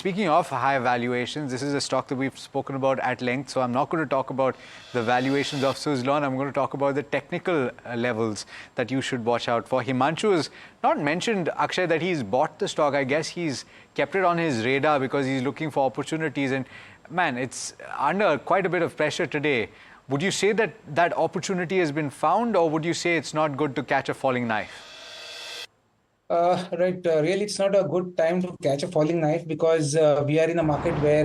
speaking of high valuations, this is a stock that we've spoken about at length, so I'm not going to talk about the valuations of Suzlon. I'm going to talk about the technical levels that you should watch out for. Himanshu has not mentioned, Akshay, that he's bought the stock. I guess he's kept it on his radar because he's looking for opportunities. And man, it's under quite a bit of pressure today. Would you say that that opportunity has been found, or would you say it's not good to catch a falling knife? Really, it's not a good time to catch a falling knife because we are in a market where,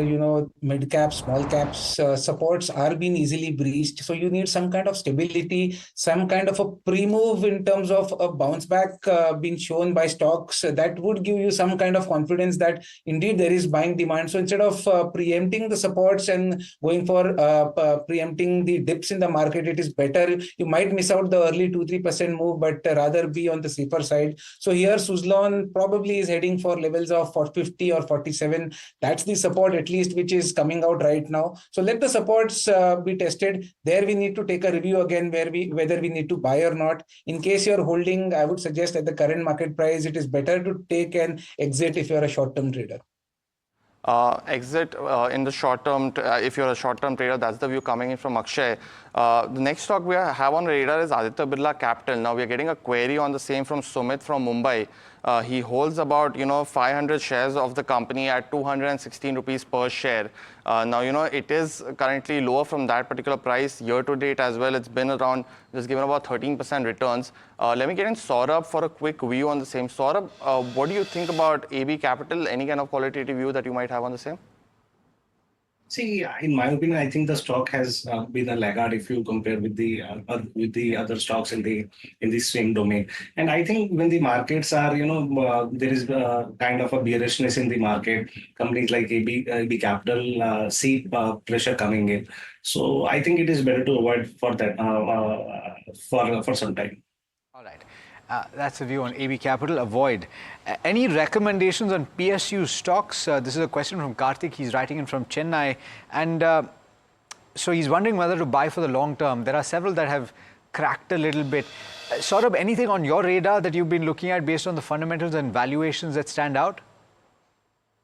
mid caps, small caps, supports are being easily breached. So you need some kind of stability, some kind of a pre-move in terms of a bounce back being shown by stocks that would give you some kind of confidence that indeed there is buying demand. So instead of preempting the supports and going for preempting the dips in the market, it is better. You might miss out the early 2-3% move, but rather be on the safer side. So here Suzlon probably is heading for levels of 450 or 47. That's the support at least which is coming out right now. So let the supports be tested. There we need to take a review again whether we need to buy or not. In case you're holding, I would suggest at the current market price, it is better to take an exit if you're a short-term trader. Exit in the short term, if you're a short-term trader. That's the view coming in from Akshay. The next stock we have on radar is Aditya Birla Capital. Now we are getting a query on the same from Sumit from Mumbai. He holds about 500 shares of the company at 216 rupees per share. Now it is currently lower from that particular price. Year to date as well, it's been around, just given about 13% returns. Let me get in Saurabh for a quick view on the same. Saurabh, what do you think about AB Capital? Any kind of qualitative view that you might have on the same? See, in my opinion, I think the stock has been a laggard if you compare with the other stocks in the same domain. And I think when the markets are, there is kind of a bearishness in the market. Companies like AB Capital see pressure coming in. So I think it is better to avoid for that for some time. All right. That's a view on AB Capital. Avoid. Any recommendations on PSU stocks? This is a question from Karthik. He's writing in from Chennai. And so he's wondering whether to buy for the long term. There are several that have cracked a little bit. Saurabh, anything on your radar that you've been looking at based on the fundamentals and valuations that stand out?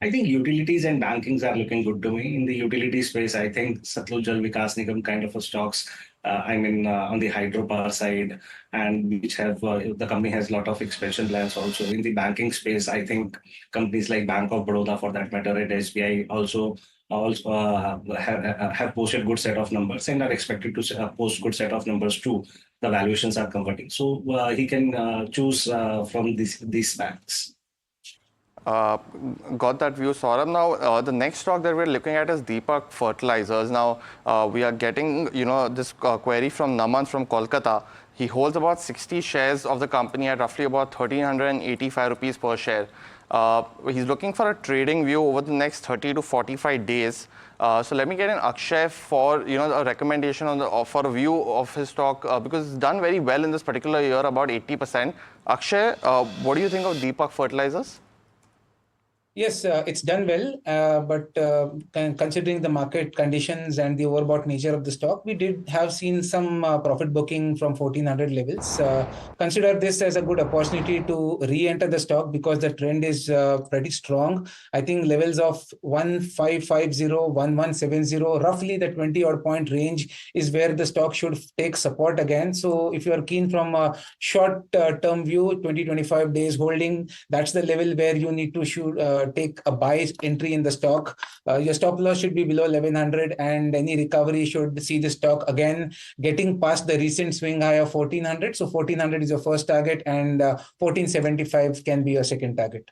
I think utilities and bankings are looking good to me. In the utility space, I think Satluj Jal Vikas Nigam kind of a stocks, on the hydropower side, and which have, the company has a lot of expansion plans also. In the banking space, I think companies like Bank of Baroda, for that matter, at SBI also have posted good set of numbers and are expected to post good set of numbers too. The valuations are comforting. So he can choose from these banks. Got that view, Saurabh. Now, the next stock that we're looking at is Deepak Fertilizers. Now, we are getting, this query from Naman from Kolkata. He holds about 60 shares of the company at roughly about 1,385 rupees per share. He's looking for a trading view over the next 30 to 45 days. So let me get an Akshay for, a recommendation for a view of his stock because it's done very well in this particular year, about 80%. Akshay, what do you think of Deepak Fertilizers? Yes, it's done well, but considering the market conditions and the overbought nature of the stock, we did have seen some profit booking from 1400 levels. Consider this as a good opportunity to re-enter the stock because the trend is pretty strong. I think levels of 1550, 1170, roughly the 20-odd point range is where the stock should take support again. So if you are keen from a short-term view, 20-25 days holding, that's the level where you need to take a buy entry in the stock. Your stop loss should be below 1100 and any recovery should see the stock again getting past the recent swing high of 1400. So 1400 is your first target and 1475 can be your second target.